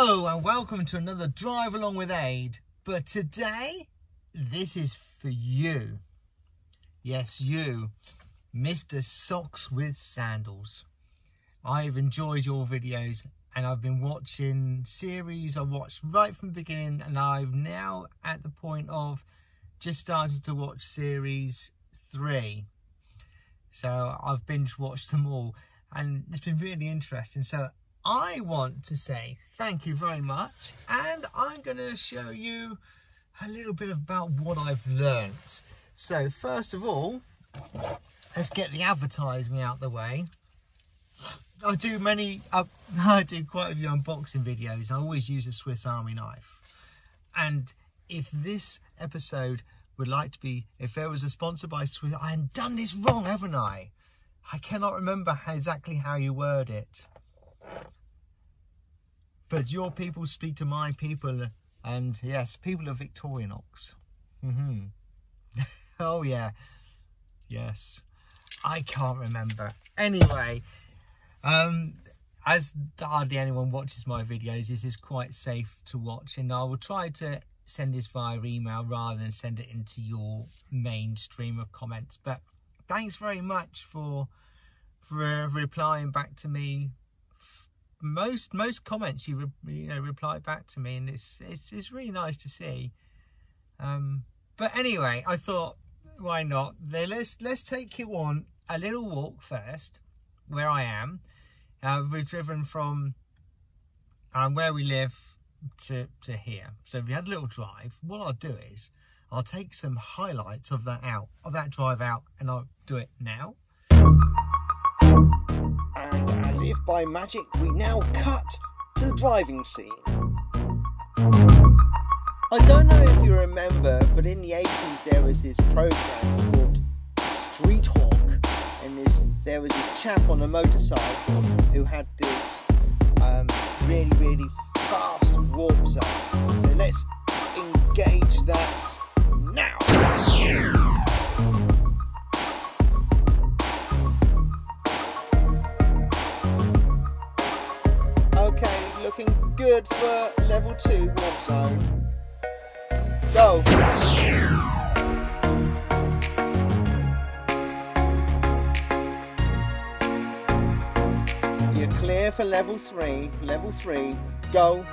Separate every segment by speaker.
Speaker 1: Hello and welcome to another Drive Along with Aid. But today, this is for you. Yes, you, Mr. Socks with Sandals. I've enjoyed your videos and I've been watching series I've watched right from the beginning, and I'm now at the point of just started to watch series 3. So I've binge watched them all and it's been really interesting. So I want to say thank you very much, and I'm going to show you a little bit about what I've learnt. So first of all, let's get the advertising out the way. I do quite a few unboxing videos. I always use a Swiss Army knife. And if this episode would like to be, if there was a sponsor by Swiss, I have done this wrong, haven't I? I cannot remember exactly how you word it. But your people speak to my people, and yes, people of Victorinox. Oh yeah, yes, I can't remember. Anyway, as hardly anyone watches my videos, this is quite safe to watch, and I will try to send this via email rather than send it into your mainstream of comments. But thanks very much for replying back to me. Most comments you reply back to me, and it's really nice to see. But anyway, I thought, why not? Let's take you on a little walk first, where I am. We've driven from where we live to here, so we had a little drive. What I'll do is I'll take some highlights of that drive out, and I'll do it now. And as if by magic, we now cut to the driving scene. I don't know if you remember, but in the 80s there was this program called Street Hawk, and there was this chap on a motorcycle who had this really fast warp zone. So let's engage that now. Okay, looking good for level 2 warp zone. Go! You're clear for level 3. Level 3, go!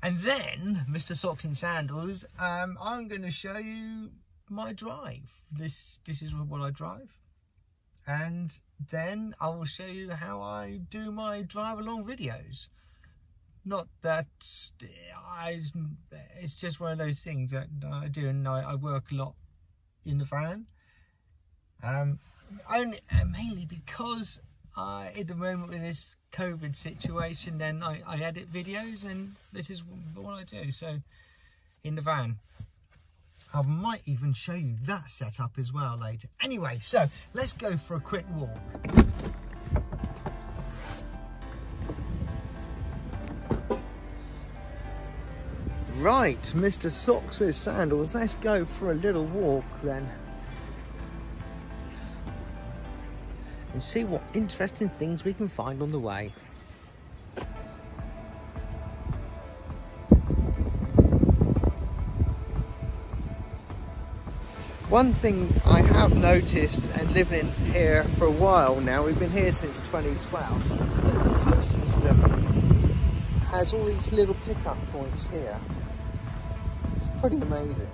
Speaker 1: And then, Mr. Socks and Sandals, I'm going to show you my drive. This is what I drive. And then I will show you how I do my drive along videos. Not that it's just one of those things that I do, and I work a lot in the van. Mainly because at the moment with this COVID situation, then I edit videos, and this is what I do. So in the van, I might even show you that setup as well later. Anyway, so let's go for a quick walk. Right, Mr. Socks with Sandals, let's go for a little walk then. And see what interesting things we can find on the way. One thing I have noticed, and living here for a while now, we've been here since 2012, the post system has all these little pickup points here. It's pretty amazing.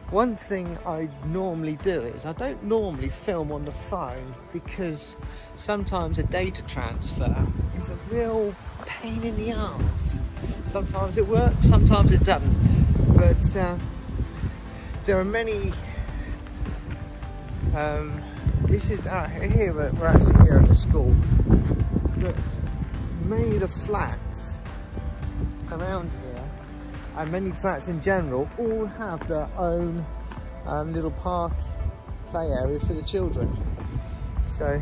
Speaker 1: One thing I normally do is I don't normally film on the phone because sometimes a data transfer is a real pain in the arse. Sometimes it works, sometimes it doesn't. But there are many. This is here. We're actually here at the school, but many of the flats around here, and many flats in general, all have their own little park play area for the children. So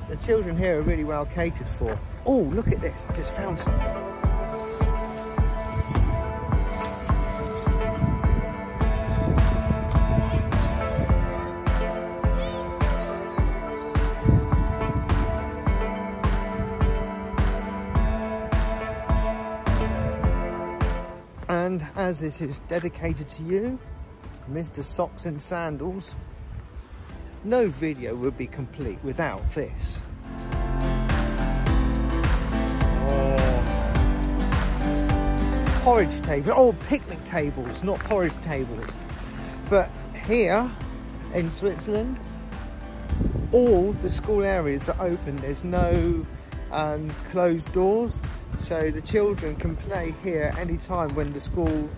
Speaker 1: the children here are really well catered for. Oh, look at this! I just found something. And as this is dedicated to you, Mr. Socks and Sandals, no video would be complete without this. Oh, porridge tables, oh, picnic tables, not porridge tables. But here in Switzerland, all the school areas are open. There's no closed doors. So the children can play here anytime when the school,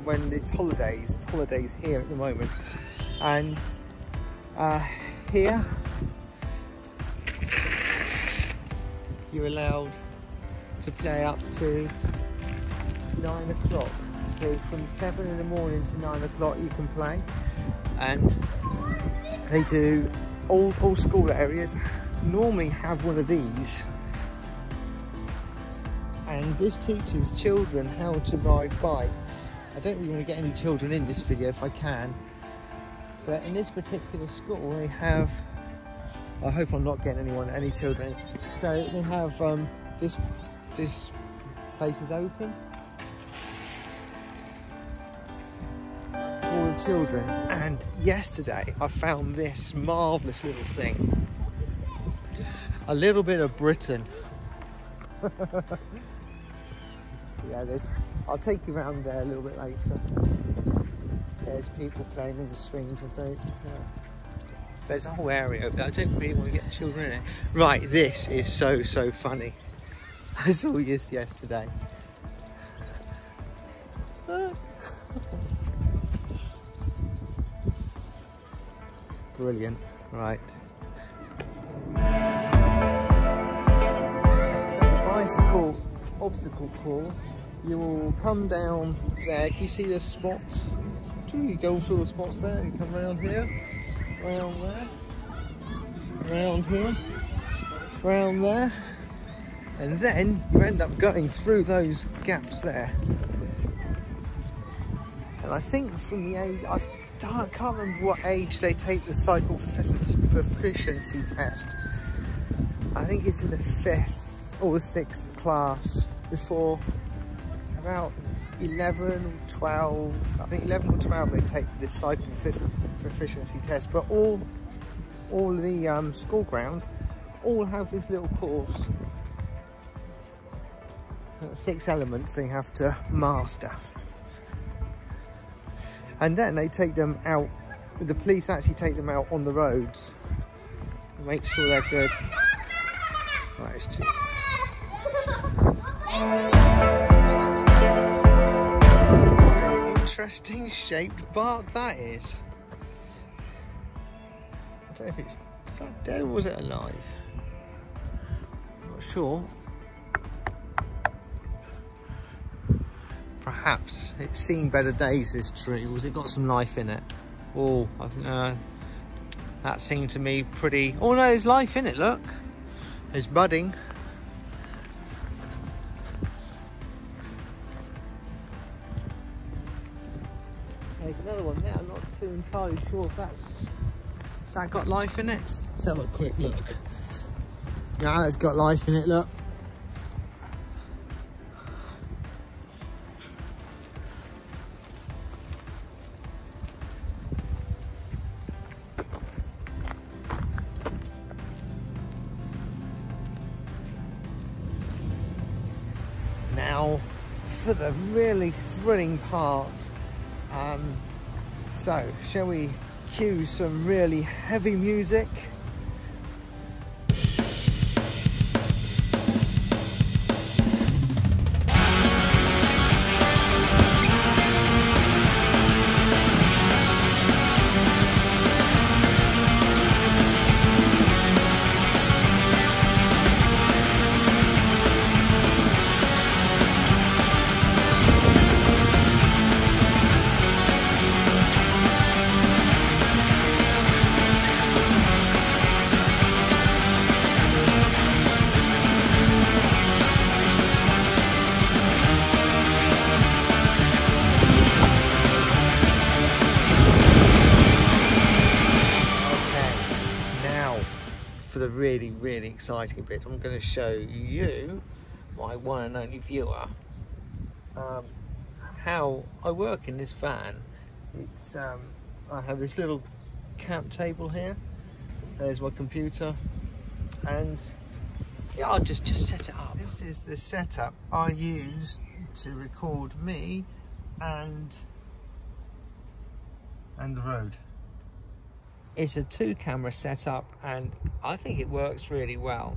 Speaker 1: when it's holidays. It's holidays here at the moment. And here, you're allowed to play up to 9 o'clock. So from 7 in the morning to 9 o'clock you can play. And they do, all school areas normally have one of these. And this teaches children how to ride bikes. I don't really want to get any children in this video if I can, but in this particular school they have, I hope I'm not getting any children. So they have this place is open for the children. And yesterday I found this marvellous little thing, a little bit of Britain. Yeah, I'll take you around there a little bit later. There's people playing in the swings and things. There's a whole area over there. I don't really want to get children in it. Right, this is so funny. I saw this yesterday. Brilliant, right. So the bicycle obstacle course, you will come down there. Can you see the spots? You go through the spots there, you come round here, round there, round here, round there, and then you end up going through those gaps there. And I think from the age, I can't remember what age they take the cycle proficiency test. I think it's in the 5th or the 6th class. Before about 11 or 12, I think 11 or 12 they take this cycle proficiency test, but all the school grounds all have this little course. 6 elements they have to master. And then they take them out, the police actually take them out on the roads and make sure they're good. Right, it's too... What an interesting shaped bark that is. I don't know if is that dead or was it alive? I'm not sure. Perhaps it's seen better days, this tree, or has it got some life in it? Oh, that seemed to me pretty... Oh no, there's life in it, look. There's budding. There's another one there. I'm not too entirely sure if that's... Has that got life in it? Let's have a quick look. Yeah, it's got life in it, look. Now, for the really thrilling part So, shall we cue some really heavy music? For the really exciting bit, I'm going to show you, my one and only viewer, how I work in this van. It's I have this little camp table here. There's my computer, and yeah, I'll just set it up. This is the setup I use to record me and the road. It's a 2-camera setup, and I think it works really well.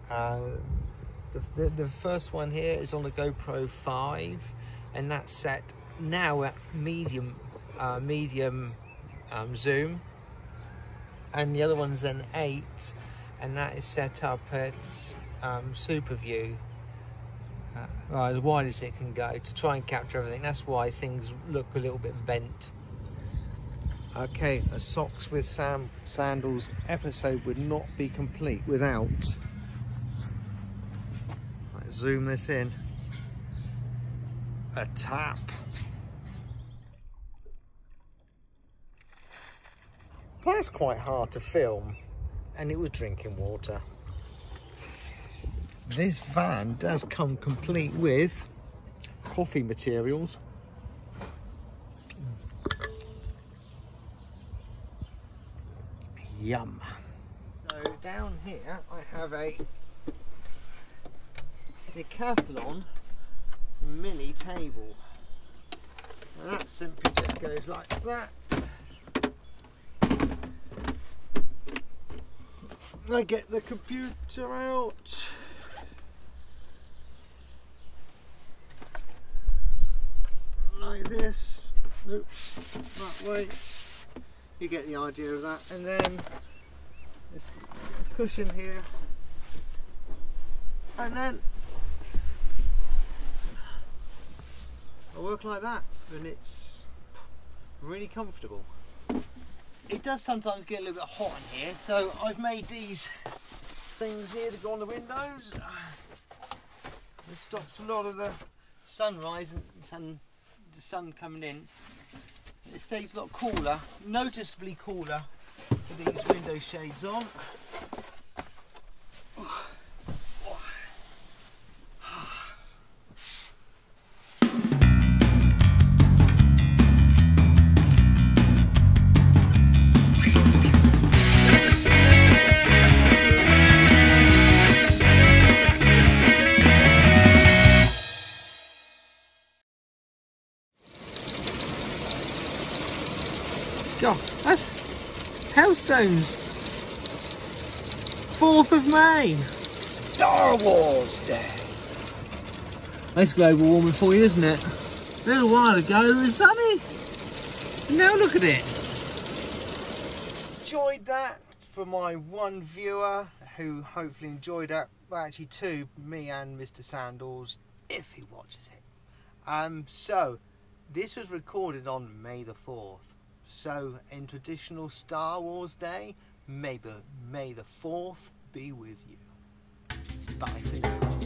Speaker 1: The first one here is on the GoPro 5, and that's set now at medium zoom, and the other one's then 8, and that is set up at super view, as wide as it can go, to try and capture everything. That's why things look a little bit bent. Okay, a Socks with Sandals episode would not be complete without, let's zoom this in, a tap. That's quite hard to film, and it was drinking water. This van does come complete with coffee materials. Yum. So down here I have a Decathlon mini table, and that simply just goes like that. I get the computer out, like this. Oops, that way. You get the idea of that. And then this cushion here, and then I work like that, and it's really comfortable. It does sometimes get a little bit hot in here, so I've made these things here to go on the windows. It stops a lot of the sunrise and the sun coming in. It stays a lot cooler, noticeably cooler with these window shades on. God, that's Hailstones. 4th of May. Star Wars Day. That's global warming for you, isn't it? A little while ago it was sunny. Now look at it. Enjoyed that for my one viewer who hopefully enjoyed that. Well, actually 2, me and Mr. Sandals, if he watches it. So this was recorded on May the 4th. So, in traditional Star Wars Day, may the 4th be with you. Bye for now.